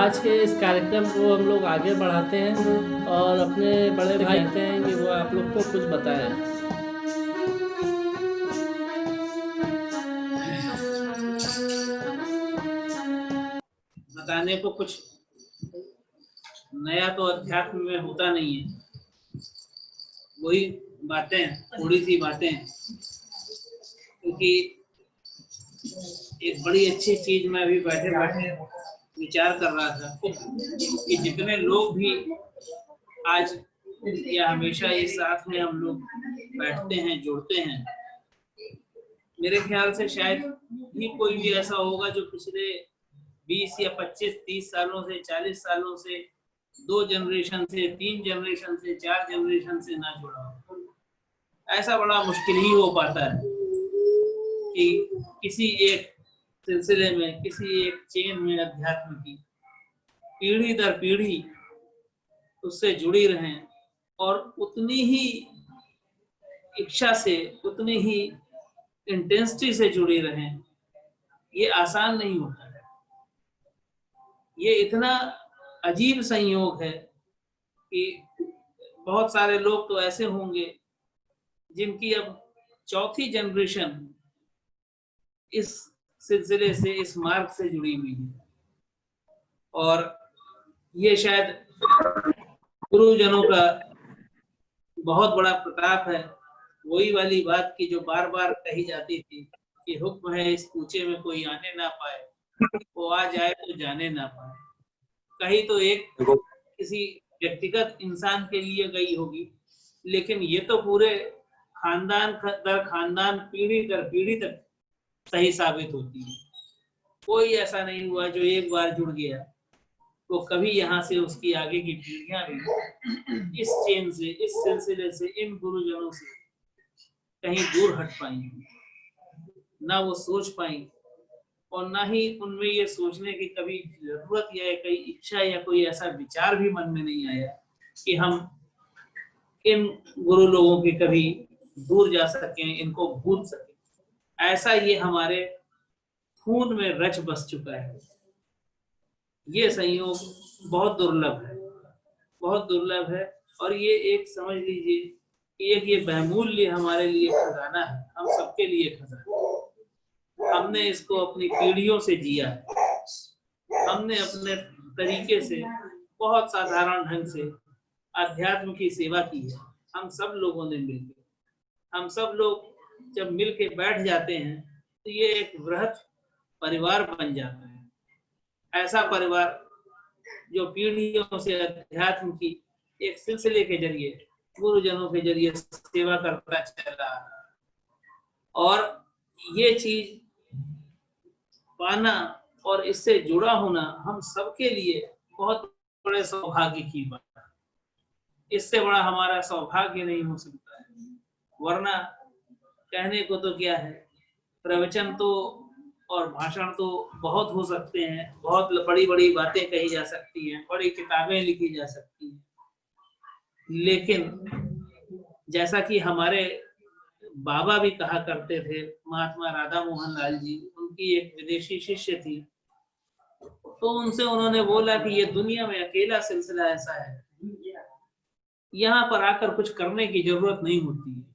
आज के इस कार्यक्रम को हम लोग आगे बढ़ाते हैं और अपने बड़े भाई कहते हैं कि वो आप लोग को कुछ बताएं। बताने को कुछ नया तो अध्यात्म में होता नहीं है, वही बातें, थोड़ी सी बातें। क्योंकि एक बड़ी अच्छी चीज मैं अभी बैठे बैठे विचार कर रहा था कि जितने लोग भी आज या हमेशा ये साथ में हम लोग बैठते हैं, जुड़ते हैं, मेरे ख्याल से शायद ही कोई भी ऐसा होगा जो पिछले 20 या 25, 30 सालों से, 40 सालों से, 2 जनरेशन से, 3 जनरेशन से, 4 जनरेशन से ना जुड़ा हो। ऐसा बड़ा मुश्किल ही हो पाता है कि किसी एक सिलसिले में, किसी एक चेन में अध्यात्म की पीढ़ी दर पीढ़ी उससे जुड़ी रहें और उतनी ही इच्छा से, उतनी ही इंटेंसिटी से जुड़ी रहें। ये आसान नहीं होता है। ये इतना अजीब संयोग है कि बहुत सारे लोग तो ऐसे होंगे जिनकी अब चौथी जनरेशन इस सिलसिले से, इस मार्ग से जुड़ी हुई है। और ये शायद गुरुजनों का बहुत बड़ा प्रताप है। वही वाली बात की जो बार बार कही जाती थी कि हुक्म है इस कूचे में कोई आने ना पाए, वो आ जाए तो जाने ना पाए। कहीं तो एक किसी व्यक्तिगत इंसान के लिए गई होगी, लेकिन ये तो पूरे खानदान दर खानदान, पीढ़ी दर पीढ़ी तक सही साबित होती है। कोई ऐसा नहीं हुआ जो एक बार जुड़ गया तो कभी यहाँ से उसकी आगे की पीढ़ियां भी इस चेन से, इस सिलसिले से, इन गुरुजनों से कहीं दूर हट पाई, ना वो सोच पाई और ना ही उनमें ये सोचने की कभी जरूरत या कोई इच्छा या कोई ऐसा विचार भी मन में नहीं आया कि हम इन गुरु लोगों के कभी दूर जा सकें, इनको भूल सकें। ऐसा ये हमारे खून में रच बस चुका है। ये संयोग बहुत दुर्लभ है, बहुत दुर्लभ है। और ये एक समझ लीजिए कि एक ये बहुमूल्य हमारे लिए खजाना है, हम सबके लिए खजाना। हमने इसको अपनी पीढ़ियों से जिया है, हमने अपने तरीके से बहुत साधारण ढंग से अध्यात्म की सेवा की है। हम सब लोगों ने मिलकर, हम सब लोग जब मिल के बैठ जाते हैं तो ये एक वृहत परिवार बन जाता है। ऐसा परिवार जो पीढ़ियों से अध्यात्म की एक सिलसिले के जरिए, गुरुजनों के जरिए सेवा करता चला और ये चीज पाना और इससे जुड़ा होना हम सबके लिए बहुत बड़े सौभाग्य की बात है। इससे बड़ा हमारा सौभाग्य नहीं हो सकता है। वरना कहने को तो क्या है, प्रवचन तो और भाषण तो बहुत हो सकते हैं, बहुत बड़ी बड़ी बातें कही जा सकती हैं, बड़ी किताबें लिखी जा सकती हैं, लेकिन जैसा कि हमारे बाबा भी कहा करते थे, महात्मा राधा मोहन लाल जी, उनकी एक विदेशी शिष्य थी, तो उनसे उन्होंने बोला कि ये दुनिया में अकेला सिलसिला ऐसा है, यहाँ पर आकर कुछ करने की जरूरत नहीं होती है।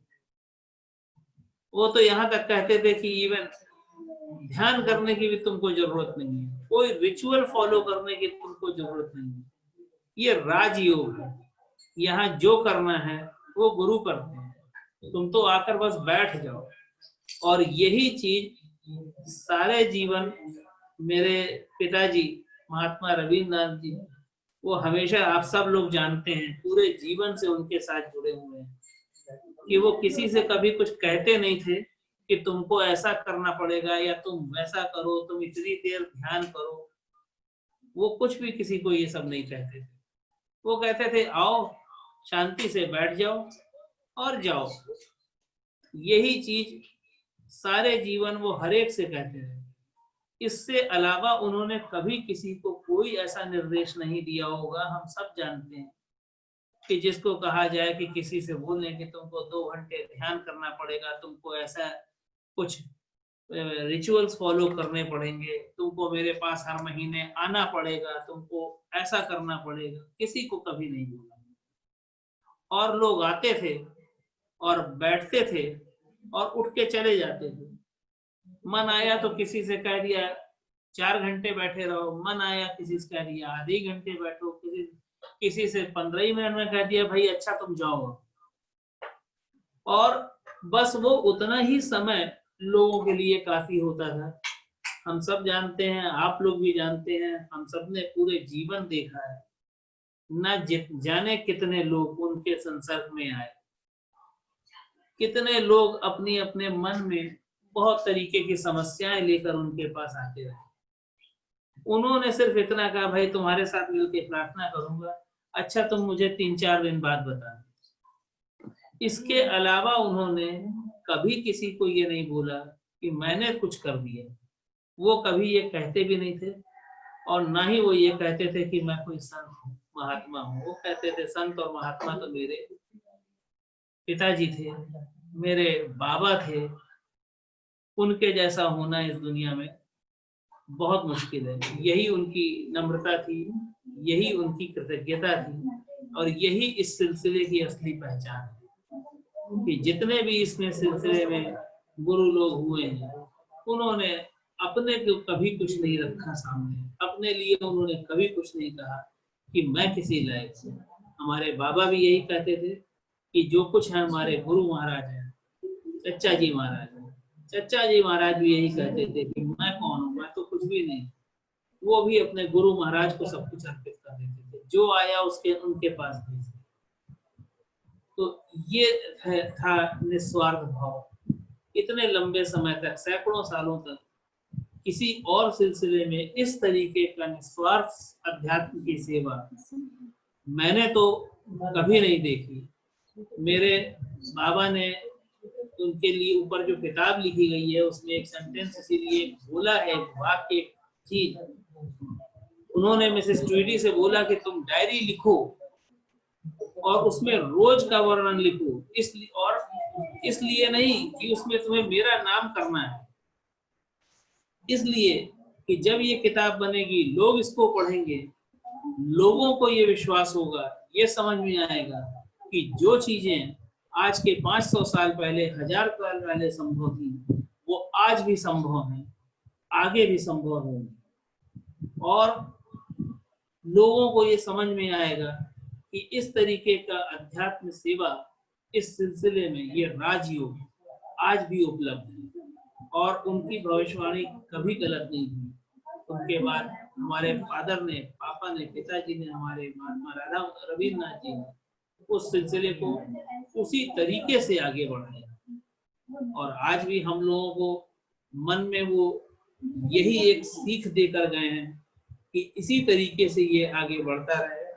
वो तो यहाँ तक कहते थे कि इवन ध्यान करने की भी तुमको जरूरत नहीं है, कोई रिचुअल फॉलो करने की तुमको जरूरत नहीं है। ये राजयोग है, यहाँ जो करना है वो गुरु करते हैं, तुम तो आकर बस बैठ जाओ। और यही चीज सारे जीवन मेरे पिताजी महात्मा रविन्द्रनाथ जी, वो हमेशा आप सब लोग जानते हैं, पूरे जीवन से उनके साथ जुड़े हुए हैं कि वो किसी से कभी कुछ कहते नहीं थे कि तुमको ऐसा करना पड़ेगा या तुम वैसा करो, तुम इतनी देर ध्यान करो। वो कुछ भी किसी को ये सब नहीं कहते थे। वो कहते थे आओ शांति से बैठ जाओ और जाओ। यही चीज सारे जीवन वो हर एक से कहते थे। इससे अलावा उन्होंने कभी किसी को कोई ऐसा निर्देश नहीं दिया होगा। हम सब जानते हैं कि जिसको कहा जाए कि किसी से बोलने कि तुमको 2 घंटे ध्यान करना पड़ेगा, तुमको ऐसा कुछ रिचुअल्स फॉलो करने पड़ेंगे, तुमको मेरे पास हर महीने आना पड़ेगा, तुमको ऐसा करना पड़ेगा, किसी को कभी नहीं बोला। और लोग आते थे और बैठते थे और उठ के चले जाते थे। मन आया तो किसी से कह दिया 4 घंटे बैठे रहो, मन आया किसी से कह दिया आधे घंटे बैठो, किसी से 15 ही मिनट में कह दिया भाई अच्छा तुम जाओ। और बस वो उतना ही समय लोगों के लिए काफी होता था। हम सब जानते हैं, आप लोग भी जानते हैं, हम सब ने पूरे जीवन देखा है, न जाने कितने लोग उनके संसर्ग में आए, कितने लोग अपनी अपने मन में बहुत तरीके की समस्याएं लेकर उनके पास आते रहे। उन्होंने सिर्फ इतना कहा भाई तुम्हारे साथ मिलकर प्रार्थना करूंगा, अच्छा तुम मुझे 3-4 दिन बाद बता। इसके अलावा उन्होंने कभी किसी को ये नहीं बोला कि मैंने कुछ कर दिया। वो कभी ये कहते भी नहीं थे और ना ही वो ये कहते थे कि मैं कोई संत हूँ, महात्मा हूँ। वो कहते थे संत और महात्मा तो मेरे पिताजी थे, मेरे बाबा थे, उनके जैसा होना इस दुनिया में बहुत मुश्किल है। यही उनकी नम्रता थी, यही उनकी कृतज्ञता थी और यही इस सिलसिले की असली पहचान है कि जितने भी इसमें सिलसिले में गुरु लोग हुए हैं, उन्होंने अपने को कभी कुछ नहीं रखा सामने, अपने लिए उन्होंने कभी कुछ नहीं कहा कि मैं किसी लायक हूँ। हमारे बाबा भी यही कहते थे कि जो कुछ है हमारे गुरु महाराज हैं, चच्चा जी महाराज हैं। चच्चा जी महाराज भी यही कहते थे कि मैं कौन हूँ, मैं तो कुछ भी नहीं। वो भी अपने गुरु महाराज को सब कुछ अर्पित कर देते थे, जो आया उसके उनके पास भेज। तो ये था निस्वार्थ भाव। इतने लंबे समय तक, सैकड़ों सालों तक किसी और सिलसिले में इस तरीके का निस्वार्थ अध्यात्म की सेवा मैंने तो कभी नहीं देखी। मेरे बाबा ने उनके लिए ऊपर जो किताब लिखी गई है उसमें एक सेंटेंस इसीलिए बोला है, वाक्य चीज उन्होंने मिसेस ट्वीडी से बोला कि तुम डायरी लिखो और उसमें रोज का वर्णन लिखो, इसलिए नहीं कि उसमें तुम्हें मेरा नाम करना है, इसलिए कि जब ये किताब बनेगी लोग इसको पढ़ेंगे, लोगों को ये विश्वास होगा, ये समझ में आएगा कि जो चीजें आज के 500 साल पहले, 1000 साल पहले संभव थी वो आज भी संभव है, आगे भी संभव होंगी। और लोगों को ये समझ में आएगा कि इस तरीके का अध्यात्म सेवा इस सिलसिले में ये राजयोग आज भी उपलब्ध है और उनकी भविष्यवाणी कभी गलत नहीं हुई। उनके बाद हमारे फादर ने, पापा ने, पिताजी ने, हमारे महात्मा राधा रविन्द्रनाथ जी ने उस सिलसिले को उसी तरीके से आगे बढ़ाया और आज भी हम लोगों को मन में वो यही एक सीख देकर गए हैं कि इसी तरीके से ये आगे बढ़ता रहे।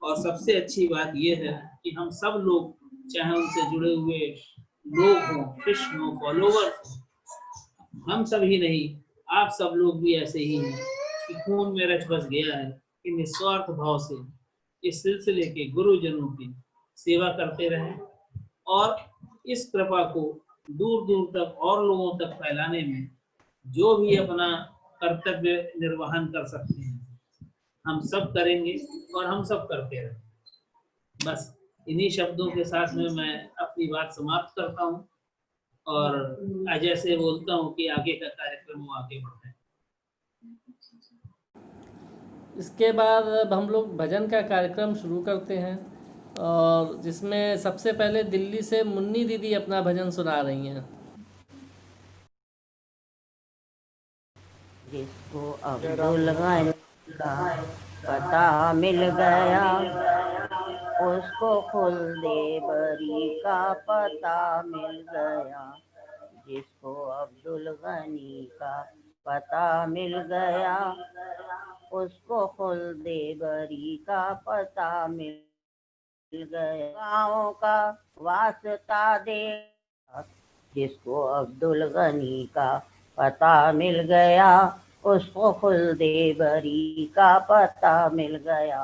और सबसे अच्छी बात ये है कि हम सब लोग, चाहे उनसे जुड़े हुए लोग हों, कृष्ण हो, फॉलोवर्स, हम सब ही नहीं, आप सब लोग भी ऐसे ही हैं कि खून में रच बस गया है कि निस्वार्थ भाव से इस सिलसिले के गुरुजनों की सेवा करते रहें और इस कृपा को दूर दूर तक और लोगों तक फैलाने में जो भी अपना कर्तव्य निर्वहन कर सकते हैं हम सब करेंगे और हम सब करते रहें। बस इन्हीं शब्दों के साथ में मैं अपनी बात समाप्त करता हूँ और अजय से बोलता हूँ कि आगे का कार्यक्रम वो आगे बढ़ाएं। इसके बाद अब हम लोग भजन का कार्यक्रम शुरू करते हैं और जिसमें सबसे पहले दिल्ली से मुन्नी दीदी अपना भजन सुना रही हैं। जिसको अब्दुल गनी का पता मिल गया उसको खुलदेबरी का पता मिल गया। जिसको अब्दुल गनी का पता मिल गया उसको खुलदेबरी का पता मिल गया। गाँव का वास्ता दे जिसको अब्दुल गनी का पता मिल गया उसको खुलदेबरी का पता मिल गया।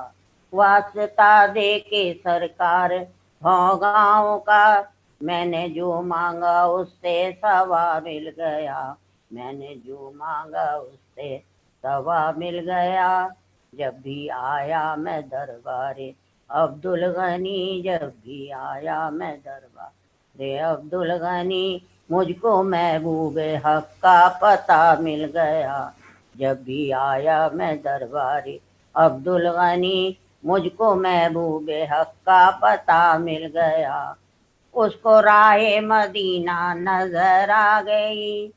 वास्ता दे के सरकार गाँव का मैंने जो मांगा उससे सवा मिल गया। मैंने जो मांगा उससे तवा मिल गया। जब भी आया मैं दरबारे अब्दुल गनी, जब भी आया मैं दरबारे अब्दुल गनी, मुझको महबूबे हक का पता मिल गया। जब भी आया मैं दरबारे अब्दुल गनी, मुझको महबूबे हक का पता मिल गया। उसको राहे मदीना नजर आ गई,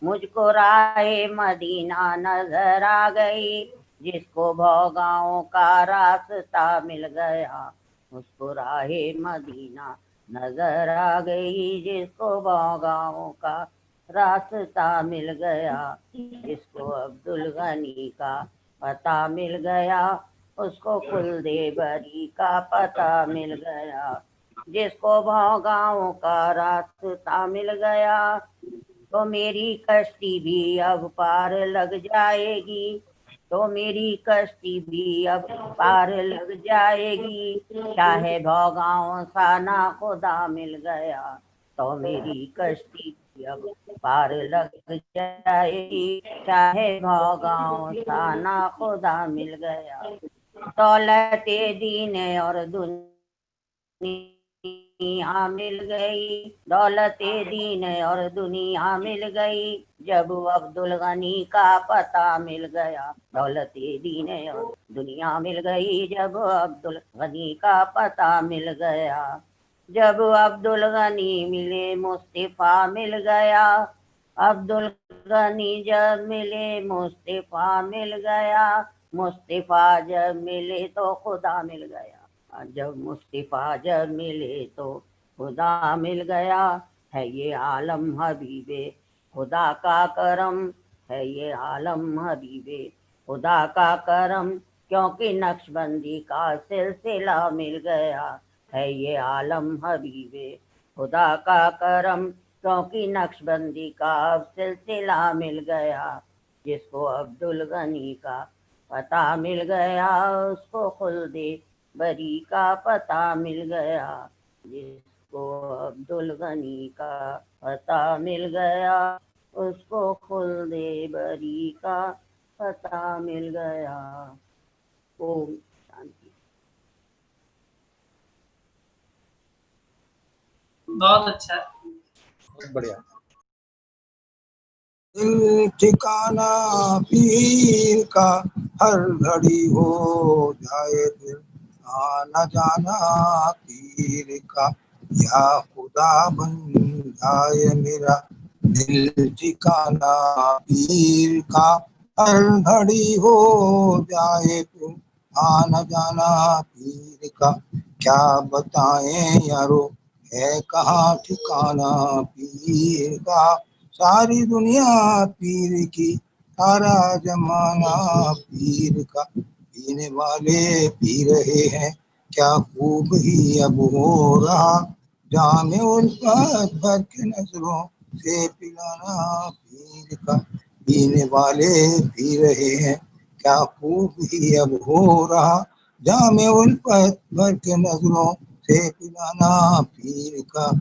मुझको राहे मदीना नजर आ गई, जिसको भौगाओं का रास्ता मिल गया। उसको राहे मदीना नजर आ गई, जिसको भौगाओं का रास्ता मिल गया। जिसको अब्दुल गनी का पता मिल गया, उसको कुलदेवरी का पता मिल गया। जिसको भौगाओं का रास्ता मिल गया, तो मेरी कश्ती भी अब पार लग जाएगी, तो मेरी कश्ती भी अब पार लग जाएगी। चाहे भौगाओं सा ना खुदा मिल गया, तो मेरी कश्ती भी अब पार लग जाएगी। चाहे भौगाओं सा ना खुदा मिल गया। दौलते दीन और दुनिया मिल गई, दौलते दीन और दुनिया मिल गई, जब अब्दुल गनी का पता मिल गया। दौलते दीन और दुनिया मिल गई, जब अब्दुल गनी का पता मिल गया। जब अब्दुल गनी मिले मुस्तफा मिल गया, अब्दुल गनी जब मिले मुस्तफा मिल गया, मुस्तफा जब मिले तो खुदा मिल गया। जब मुस्तफा जब मिले तो खुदा मिल गया। है ये आलम हबीबे खुदा का करम, है ये आलम हबीबे खुदा का करम, क्योंकि नक्शबंदी का सिलसिला मिल गया। है ये आलम हबीबे खुदा का करम, क्योंकि नक्शबंदी का सिलसिला मिल गया। जिसको अब्दुल गनी का पता मिल गया, उसको खुल्दे बरी का पता मिल गया। जिसको अब्दुल गनी का पता मिल गया, उसको खुल्दे बरी का पता मिल गया। ओम शांति। बहुत अच्छा। बढ़िया। दिल ठिकाना पीर का हर घड़ी हो जाए दिल आना जाना पीर का, या खुदा बन जाए मेरा दिल ठिकाना पीर का, हर घड़ी हो जाए दिल आना जाना पीर का। क्या बताएं यारो है कहाँ ठिकाना पीर का, सारी दुनिया पीर की सारा जमाना पीर का। पीने वाले पी रहे हैं क्या खूब ही अब हो रहा, जामे उल्फत भर के नजरों से पिलाना पीर का। पीने वाले पी रहे हैं क्या खूब ही अब हो रहा, जामे उल्फत भर के नजरों से पिलाना पीर का।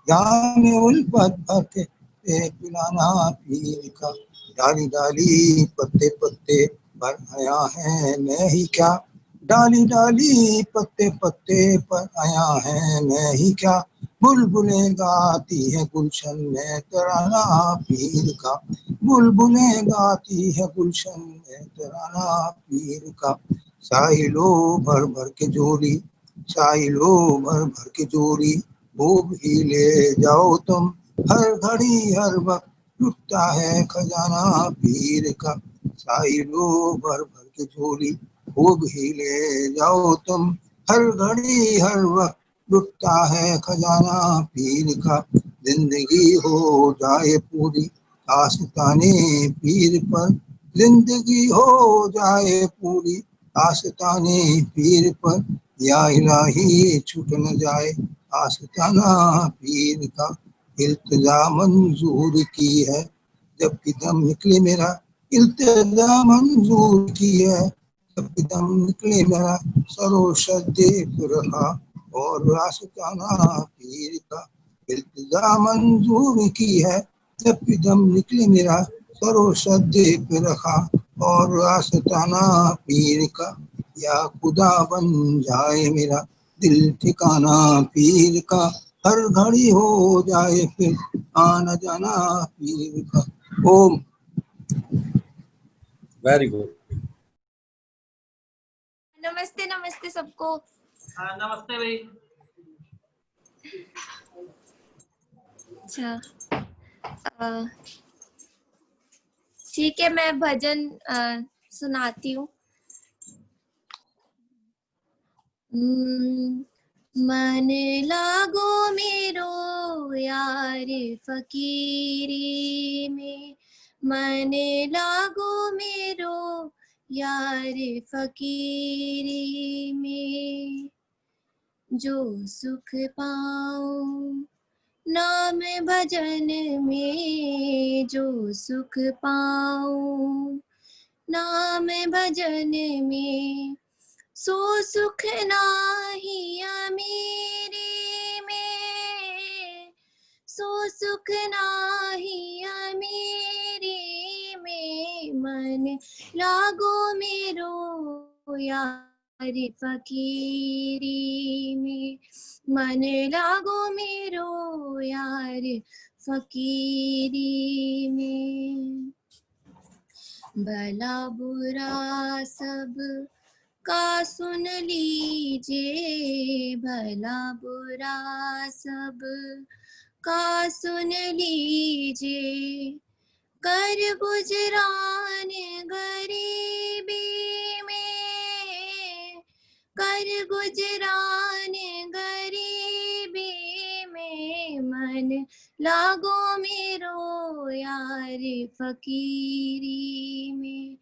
जामे उल्फत भर के पिलाना पीर का। डाली डाली पत्ते पत्ते पर आया है मैं ही क्या, डाली डाली पत्ते पत्ते पर आया है मैं ही क्या, बुलबुलें गाती है गुलशन में तराना पीर का, बुलबुलें गाती है गुलशन में तराना पीर का। साहिलो भर भर के जोरी, साहिलो भर भर के जोरी, खूब ही ले जाओ तुम, हर घड़ी हर वक्त लुटता है खजाना पीर का। साहिलो भर भर के झोली, खूब ही ले जाओ तुम, हर घड़ी हर वक्त लुटता है खजाना पीर का। जिंदगी हो जाए पूरी आस्ताने पीर पर, जिंदगी हो जाए पूरी आस्ताने पीर पर, या इलाही छूट न जाए आस्ताना पीर का। इल्तिजा मंजूर की है जबकि दम निकले मेरा, इल्तिजा मंजूर की है जबकि दम निकले मेरा, सरो शद्दे रहा और आस्ताना पीर का। इल्तिजा मंजूर की है जब भी दम निकले मेरा सरो सद्दे पे रखा और आस्ताना पीर का, या खुदा बन जाए मेरा दिल ठिकाना पीर का, हर घड़ी हो जाए फिर आना जाना पीर का। ओम। Very good. नमस्ते नमस्ते सबको। हाँ नमस्ते भाई। अच्छा ठीक है, मैं भजन सुनाती हूँ। मन लागो मेरो यार फकीरी में, मन लागो मेरो यार फकीरी में, जो सुख पाऊं नाम भजन में, जो सुख पाऊं नाम भजन में, सो सुख नाही अमीरी में, सो सुख नाही अमीरी में, मन लागो मेरो यार फकीरी में, मन लागो मेरो यार फकीरी में। भला बुरा सब का सुन लीजिए, भला बुरा सब का सुन लीजिए, कर गुजरान गरीबी में, कर गुजरान गरीबी में, मन लागो मेरो यार फकीरी में,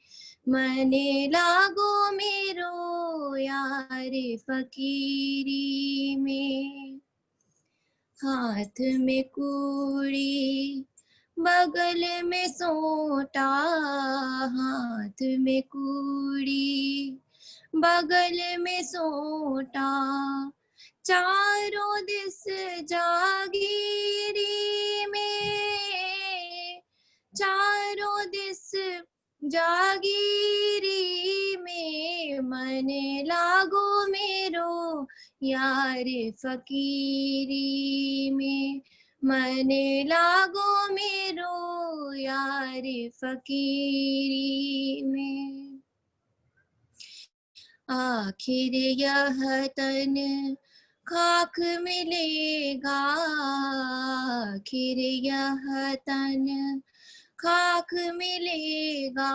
मन लागो मेरो यार फकीरी में। हाथ में कूड़ी बगल में सोटा, हाथ में कूड़ी बगल में सोटा, चारों दिस जागीरी में, चारों दिस जागीरी में, मन लागो मेरो यार फकीरी में, मन लागो मेरो यार फकीरी में। आखिर यह तन खाक मिलेगा, आखिर यह तन खाक मिलेगा,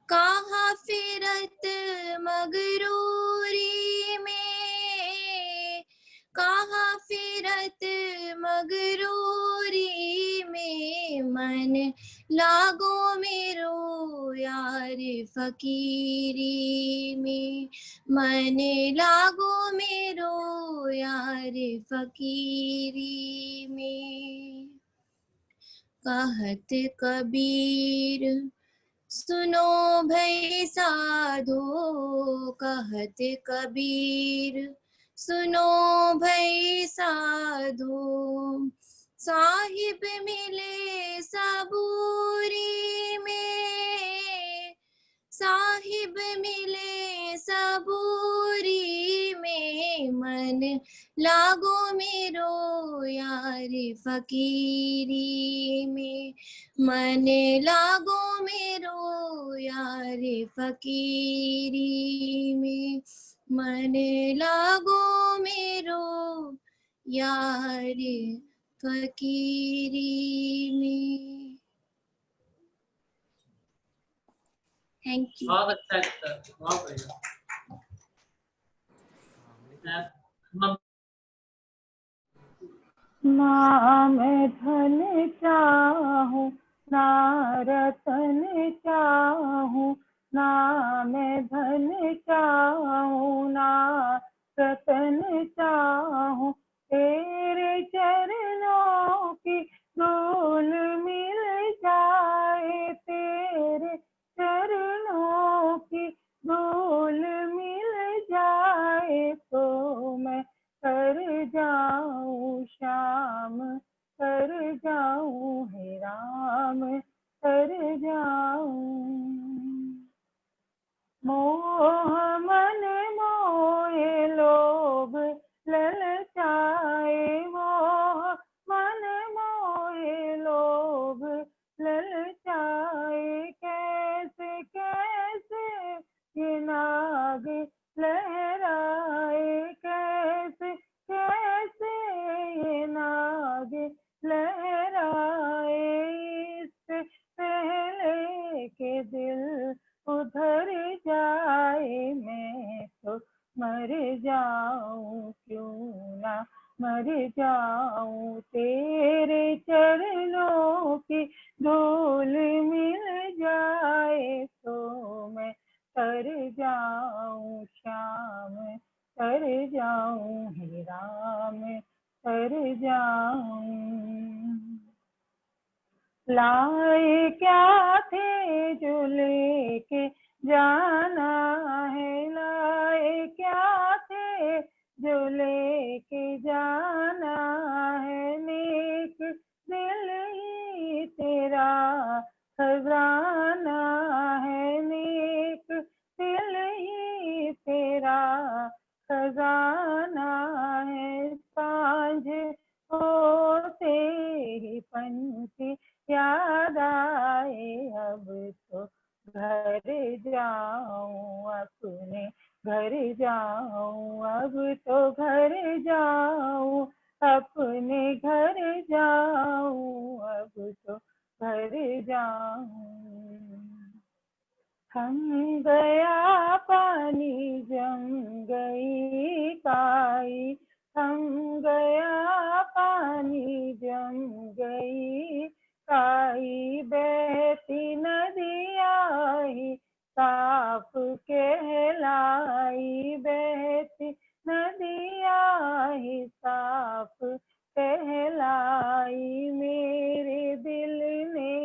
कहाँ फिरत मगरूरी में, कहाँ फिरत मगरूरी में, मन लागो मेरो यार फकीरी में, मन लागो मेरो यार फकीरी में। कहत कबीर सुनो भई साधो, कहत कबीर सुनो भई साधो, साहिब मिले सबूरी में, साहिब मिले सबूरी में, मन लागो मेरो यार फकीरी में, मन लागो मेरो यार फकीरी में, मन लागो मेरो यार फकीरी में। Thank you. बहुत अच्छा सर, बहुत बढ़िया। ना मैं धन चाहूं ना रतन चाहूं, ना मैं धन चाहूं ना रतन चाहूं, तेरे चरणों की धूल मिल जाए, तेरे चरणों की धूल मिल जाए, तो मैं कर जाऊं श्याम, कर जाऊं हे मर जाऊं, क्यों ना मर जाऊं, तेरे चरणों की धूल मिल जाए तो मैं तर जाऊं, श्याम तर जाऊं, हे राम तर जाऊं। लाए क्या थे जो लेके जाना है, लाए क्या थे जो लेके जाना है, नेक दिल ही तेरा खजाना है, नेक दिल ही तेरा खजाना है। सांझ होते ही पंछी याद आए, अब तो घर जाऊं, अपने घर जाऊं, अब तो घर जाऊं, अपने घर जाऊं, अब तो घर जाऊं। थम गया पानी, जम गई काई, थम गया पानी, जम गई काई, बहती नदियाँ ही साफ कहलाई, बहती नदियाँ ही साफ कहलाई, मेरे दिल ने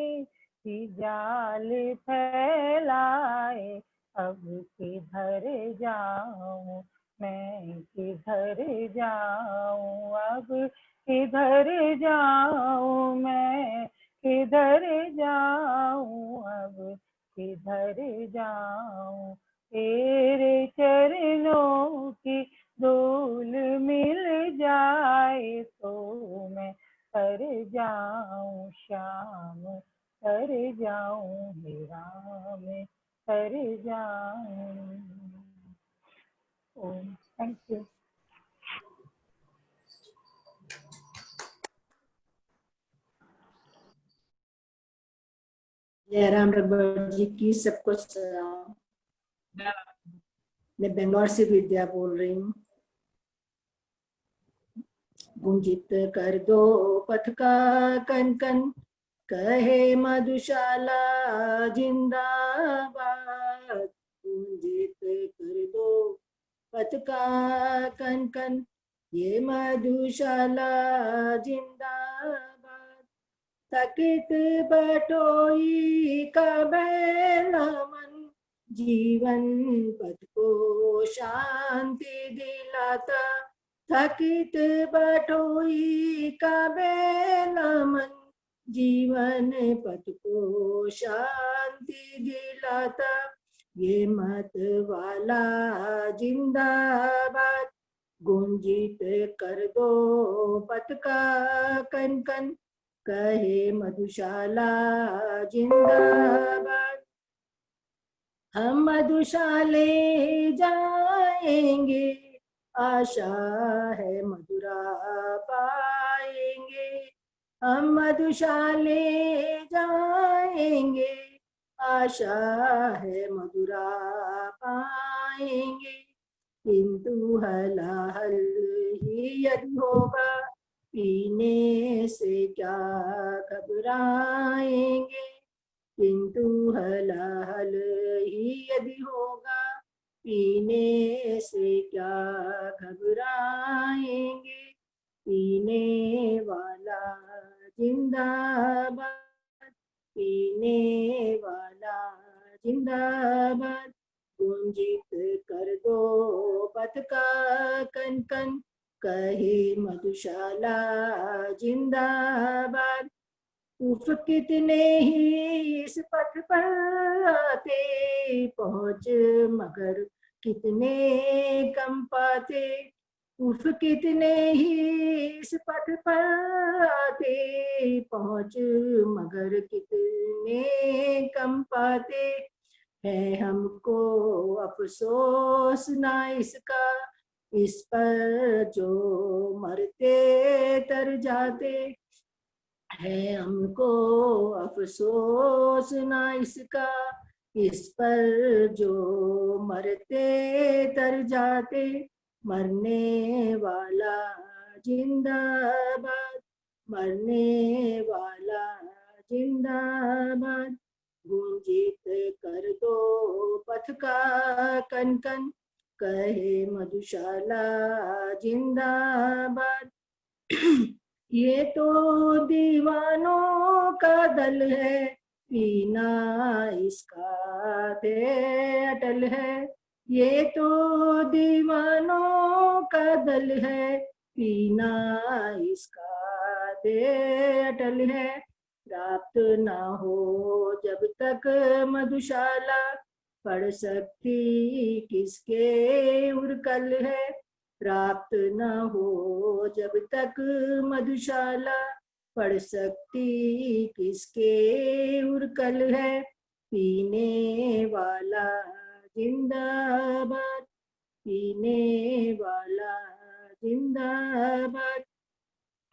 ही जाल फैलाए, अब किधर जाऊं मैं, किधर जाऊं, अब किधर जाऊं मैं, किधर जाऊं, अब किधर जाऊं, तेरे चरणों की धूल मिल जाए तो मैं तर जाऊं, श्याम तर जाऊं, हे राम तर जाऊं। ओम थैंक यू। जयराम रघुवर जी की सबको सलाम। मैं बेंगलोर से विद्या बोल रही हूँ। गुंजित कर दो पथ का कन कन, कहे मधुशाला जिंदाबाद। गुंजित कर दो पथ का कन कन, ये मधुशाला जिंदाबाद। थकित बटोई का बैला मन, जीवन पथ को शांति दिलाता। थकित बटोई का बैला मन, जीवन पथ को शांति दिलाता। ये मत वाला जिंदाबाद, गुंजित कर दो पथ का कन कन, कहे मधुशाला जिंदाबाद। हम मधुशाले जाएंगे, आशा है मधुरा पाएंगे। हम मधुशाले जाएंगे, आशा है मधुरा पाएंगे। किंतु हलाहल ही यदि होगा, पीने से क्या घबराएंगे। किंतु हलाहल ही यदि होगा, पीने से क्या घबराएंगे। पीने वाला जिंदाबाद, पीने वाला जिंदाबाद। गुंजित कर दो पथ का कन कन, कहे मधुशाला जिंदाबाद। उफ कितने ही इस पथ पर आते, पहुंच मगर कितने कम पाते। उफ कितने ही इस पथ पर आते, पहुंच मगर कितने कम पाते। है हमको अफसोस ना इसका, इस पर जो मरते तर जाते। है हमको अफसोस ना इसका, इस पर जो मरते तर जाते, मरने वाला जिंदाबाद, मरने वाला जिंदाबाद। गुंजित कर दो पथ का कन कन, कहे मधुशाला जिंदाबाद। ये तो दीवानों का दल है, पीना इसका दे अटल है। ये तो दीवानों का दल है, पीना इसका दे अटल है। प्राप्त ना हो जब तक मधुशाला, पढ़ सकती किसके उर्कल है। प्राप्त न हो जब तक मधुशाला, पढ़ सकती किसके उर्कल है। पीने वाला जिंदाबाद, पीने वाला जिंदाबाद।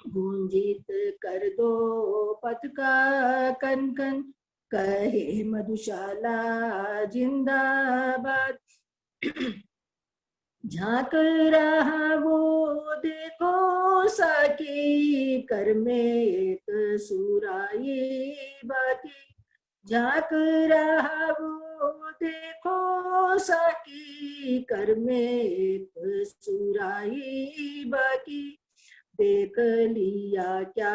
गुंजित कर दो पथ का कन कन, कहे मधुशाला जिंदाबाद। झांक रहा वो देखो साकी, कर में एक सुराही बाकी। झांक रहा वो देखो साकी, कर में एक सुराही बाकी। देख लिया क्या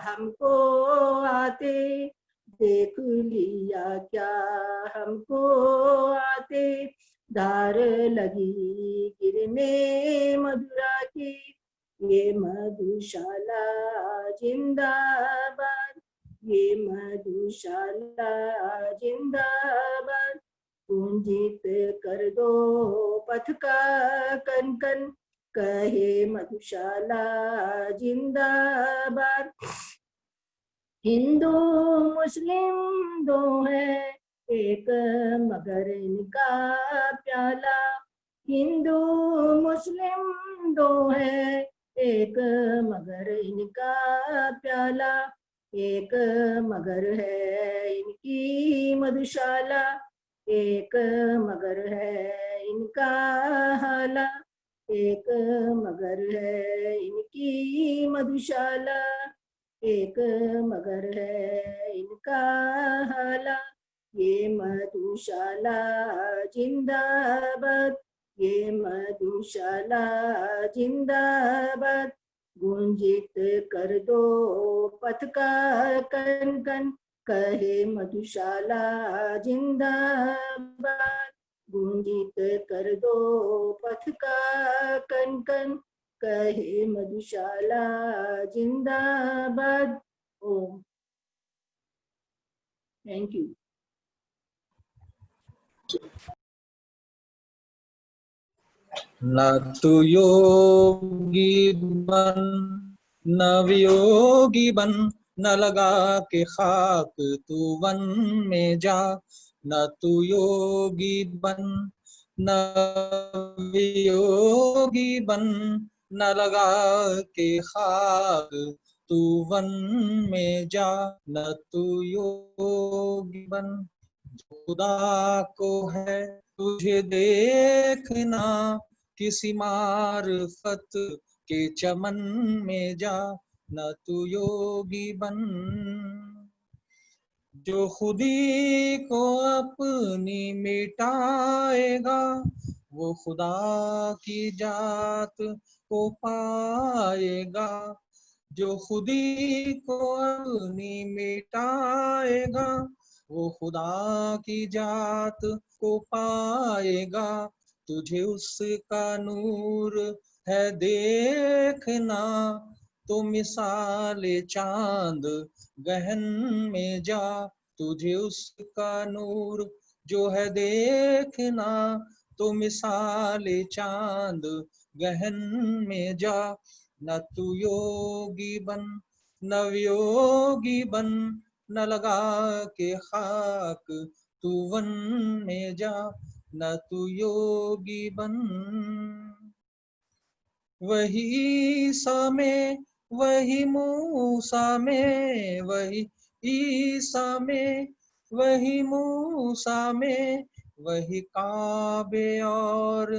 हमको आते, देख लिया क्या हमको आते। धार लगी गिरने मधुरा की, ये मधुशाला जिंदाबाद, ये मधुशाला जिंदाबाद। गुंजित कर दो पथ का कन कन, कहे मधुशाला जिंदाबाद। हिंदू मुस्लिम दो है एक, मगर इनका प्याला। हिंदू मुस्लिम दो है एक, मगर इनका प्याला। एक मगर है इनकी मधुशाला, एक मगर है इनका हाला। एक मगर है इनकी मधुशाला, एक मगर है इनका हाला। ये मधुशाला जिंदाबाद, ये मधुशाला जिंदाबाद। गुंजित कर दो पथ का कन कन, कहे मधुशाला जिंदाबाद। गुंजित कर दो पथ का कन कन, कहे मधुशाला जिंदाबाद। ओम। Thank you. न तू योगी बन न वियोगी बन, न लगा के खाक तू वन में जा। न तू योगी बन न वियोगी बन, न लगा के खाक तू वन में जा। न तू योगी बन खुदा को है तुझे देखना, किसी मार्फत के चमन में जा। न तू योगी बन जो खुदी को अपनी मिटाएगा, वो खुदा की जात को पाएगा। जो खुदी को अपनी मिटाएगा, वो खुदा की जात को पाएगा। तुझे उसका नूर है देखना, तो मिसाल चांद गहन में जा। तुझे उसका नूर जो है देखना, तो मिसाल चांद गहन में जा। न तू योगी बन न वियोगी बन, न लगा के खाक तू वन में जा। न तू योगी बन वही ईसा में, वही मूसा में, वही ईसा में, वही मूसा में, वही काबे और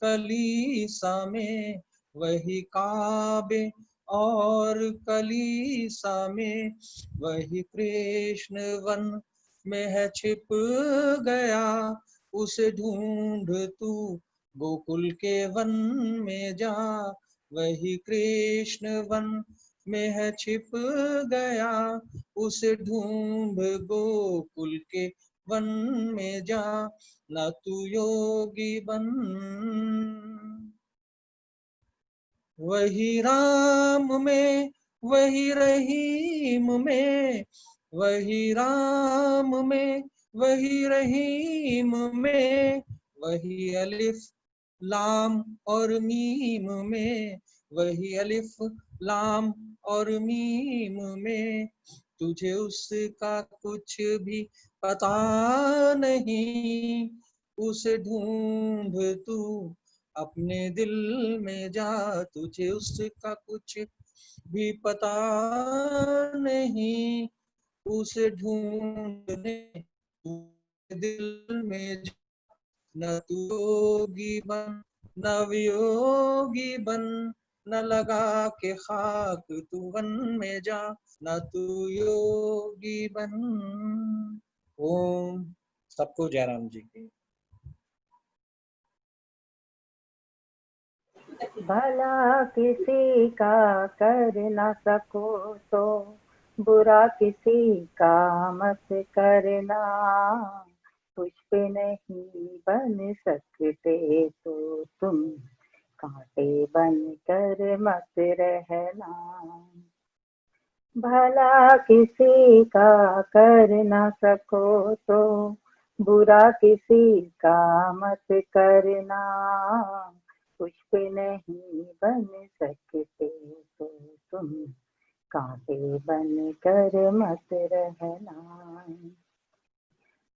कलीसा में, वही काबे और कलीसा में, वही कृष्ण वन में है छिप गया, उसे ढूंढ तू गोकुल के वन में जा, वही कृष्ण वन में है छिप गया, उसे ढूंढ गोकुल के वन में जा, ना तू योगी बन। वही राम में, वही रहीम में, वही राम में, वही रहीम में, वही अलिफ लाम और मीम में, वही अलिफ लाम और मीम में, तुझे उसका कुछ भी पता नहीं, उसे ढूंढ तू अपने दिल में जा, तुझे उसका कुछ भी पता नहीं, उसे ढूंढने दिल में जा, न तू योगी बन न वियोगी बन, न लगा के खाक तू वन में जा, न तू योगी बन। ओम। सबको जयराम जी की। भला किसी का कर न सको तो बुरा किसी का मत करना, पुष्प नहीं बन सकते तो तुम कांटे बन कर मत रहना। भला किसी का कर न सको तो बुरा किसी का मत करना, पुष्प नहीं बन सकते तो तुम कांटे बन कर मत रहना।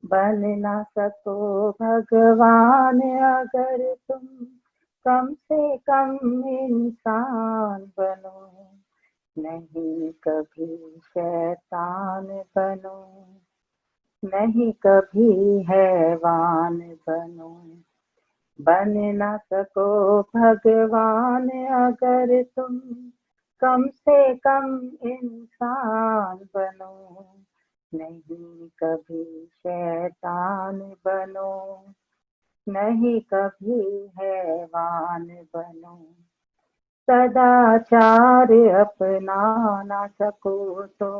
बन न सको भगवान अगर तुम कम से कम इंसान बनो, नहीं कभी शैतान बनो, नहीं कभी हैवान बनो। बन न सको भगवान अगर तुम कम से कम इंसान बनो, नहीं कभी शैतान बनो, नहीं कभी हैवान बनो। सदाचार अपना न सको तो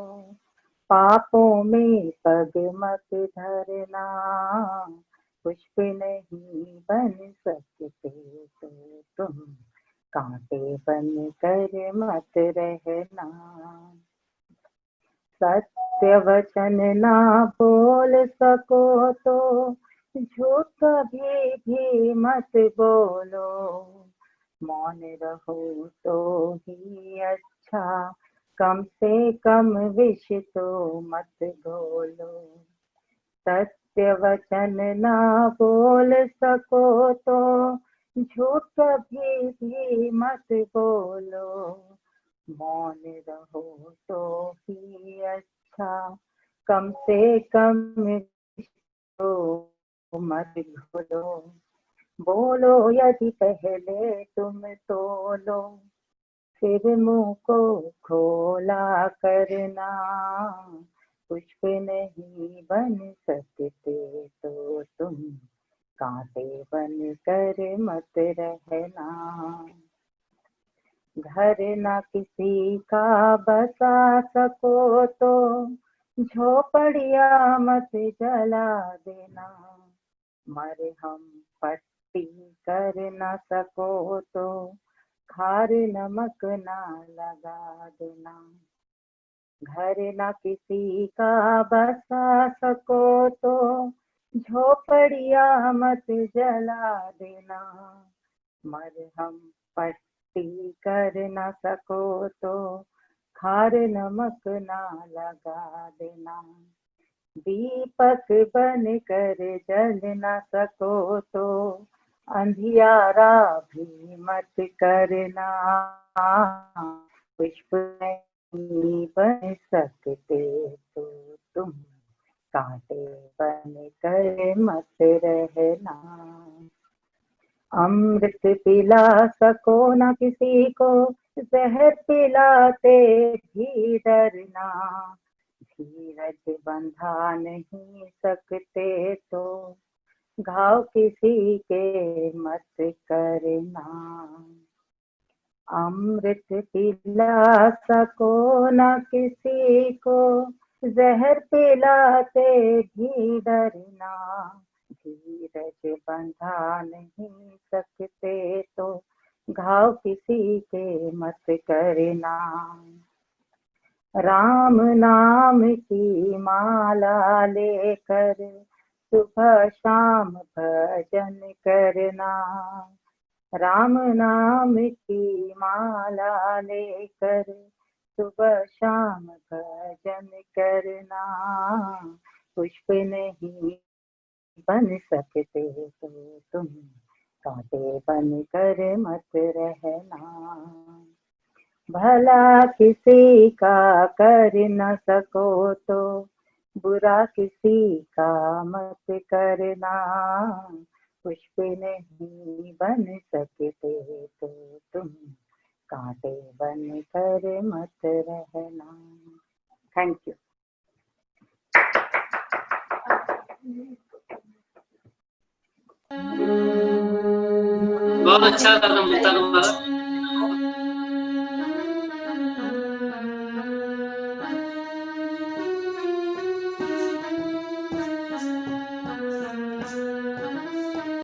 पापों में पग मत धरना, पुष्प नहीं बन सकते तो तुम कांटे बन कर मत रहना। सत्य वचन ना बोल सको तो झूठ कभी भी मत बोलो, मौन रहो तो ही अच्छा, कम से कम विष तो मत घोलो। सत्य वचन ना बोल सको तो झूठ कभी भी मत बोलो, मौन रहो तो ही अच्छा, कम से कम तो मत घोलो। बोलो यदि पहले तुम तोलो, फिर मुंह को खोला करना, पुष्प नहीं बन सकते तो तुम कांटे बन कर मत रहना। घर न किसी का बसा सको तो झोपड़िया मत जला देना, मरहम पट्टी कर न सको तो खार नमक ना लगा देना। घर न किसी का बसा सको तो झोपड़िया मत जला देना, मरहम पट्टी कर न सको तो खार नमक ना लगा देना। दीपक बन कर जल न सको तो अंधियारा भी मत करना, पुष्प नहीं बन सकते तो तुम कांटे बन कर मत रहना। अमृत पिला सको न किसी को, जहर पिलाते भी डरना। धीरज बंधा नहीं सकते तो घाव किसी के मत करना। अमृत पिला सको न किसी को, जहर पिलाते भी डरना। धीरज बंधा नहीं सकते तो घाव किसी के मत करना। राम नाम की माला लेकर सुबह शाम भजन करना। राम नाम की माला लेकर सुबह शाम भजन करना। पुष्प नहीं बन सकते तो तुम कांटे बन कर मत रहना। भला किसी का कर न सको तो बुरा किसी का मत करना। पुष्प नहीं बन सकते तो तुम कांटे बन कर मत रहना। Thank you. बहुत अच्छा था नम्रता तुम्हारा।